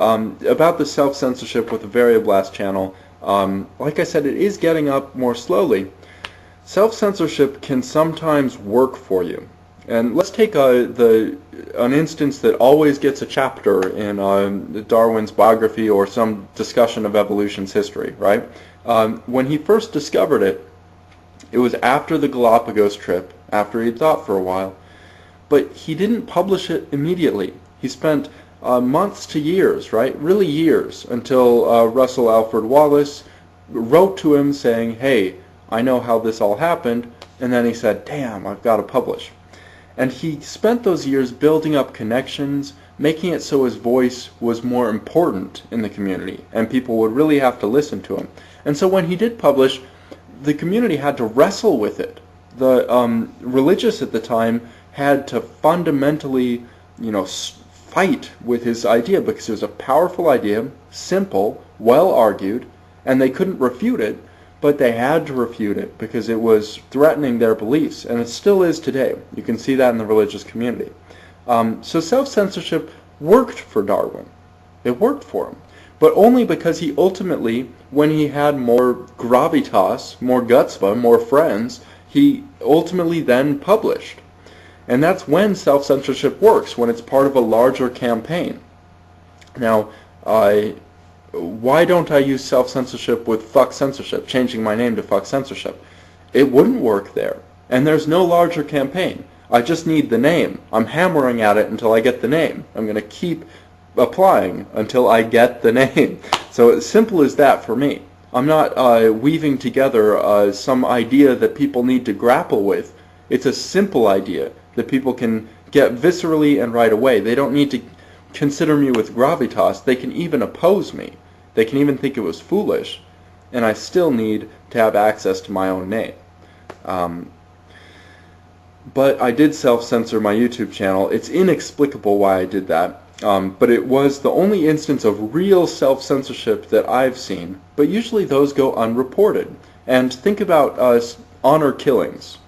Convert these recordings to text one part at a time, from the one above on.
About the self-censorship with the Variablast channel, like I said, it is getting up more slowly. Self-censorship can sometimes work for you. And let's take an instance that always gets a chapter in Darwin's biography or some discussion of evolution's history, right? When he first discovered it, it was after the Galapagos trip, after he'd thought for a while, but he didn't publish it immediately. He spent months to years, right? Really years, until Russell Alfred Wallace wrote to him saying, hey, I know how this all happened, and then he said, damn, I've got to publish. And he spent those years building up connections, making it so his voice was more important in the community, and people would really have to listen to him. And so when he did publish, the community had to wrestle with it. The religious at the time had to fundamentally, fight with his idea, because it was a powerful idea, simple, well argued, and they couldn't refute it, but they had to refute it because it was threatening their beliefs, and it still is today. You can see that in the religious community. So self-censorship worked for Darwin. It worked for him, but only because he ultimately, when he had more gravitas, more gutzpah, more friends, he ultimately then published. And that's when self-censorship works, when it's part of a larger campaign. Now, why don't I use self-censorship with fuck censorship, changing my name to fuck censorship? It wouldn't work there. And there's no larger campaign. I just need the name. I'm hammering at it until I get the name. I'm going to keep applying until I get the name. So as simple as that for me. I'm not weaving together some idea that people need to grapple with. It's a simple idea that people can get viscerally and right away. They don't need to consider me with gravitas. They can even oppose me. They can even think it was foolish. And I still need to have access to my own name. But I did self-censor my YouTube channel. It's inexplicable why I did that. But it was the only instance of real self-censorship that I've seen. But usually those go unreported. And think about honor killings.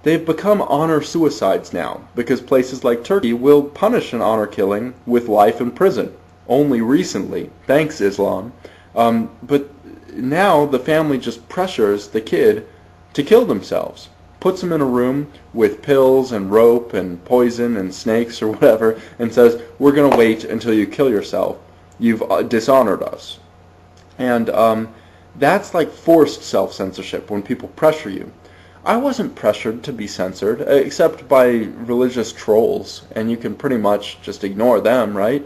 They've become honor suicides now, because places like Turkey will punish an honor killing with life in prison. Only recently, thanks Islam. But now the family just pressures the kid to kill themselves. Puts them in a room with pills and rope and poison and snakes or whatever, and says, we're going to wait until you kill yourself. You've dishonored us. And that's like forced self-censorship, when people pressure you. I wasn't pressured to be censored, except by religious trolls, and you can pretty much just ignore them, right?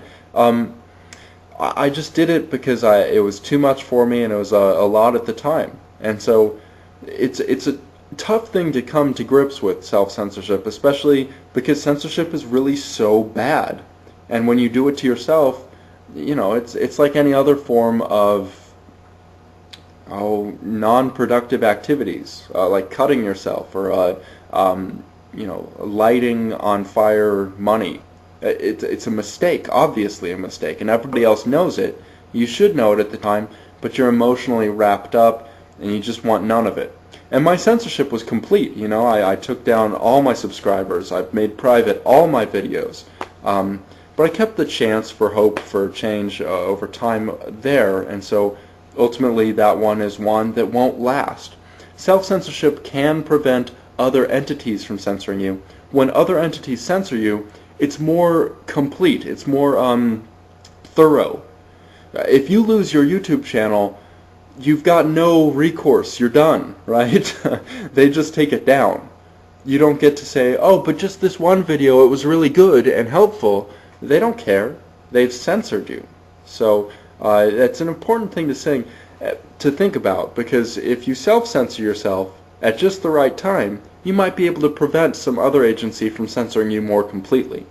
I just did it because it was too much for me, and it was a lot at the time. And so it's a tough thing to come to grips with, self-censorship, especially because censorship is really so bad. And when you do it to yourself, it's like any other form of non-productive activities, like cutting yourself or lighting on fire money. It's a mistake, obviously a mistake, and everybody else knows it. You should know it at the time, but you're emotionally wrapped up and you just want none of it. And my censorship was complete. I took down all my subscribers. I've made private all my videos. But I kept the chance for hope for change over time there, and so ultimately that one is one that won't last. Self-censorship can prevent other entities from censoring you. When other entities censor you, it's more complete, it's more thorough. If you lose your YouTube channel, you've got no recourse, you're done, right? They just take it down. You don't get to say, oh, but just this one video, it was really good and helpful. They don't care. They've censored you. So that's an important thing to think about, because if you self-censor yourself at just the right time, you might be able to prevent some other agency from censoring you more completely.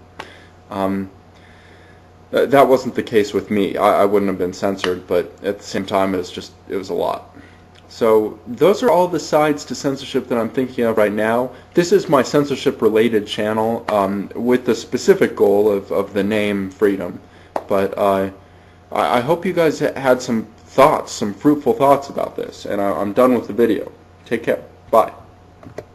That wasn't the case with me. I wouldn't have been censored, but at the same time it was a lot. So those are all the sides to censorship that I'm thinking of right now. This is my censorship-related channel with the specific goal of the name freedom. But I hope you guys had some thoughts, some fruitful thoughts about this, and I'm done with the video. Take care. Bye.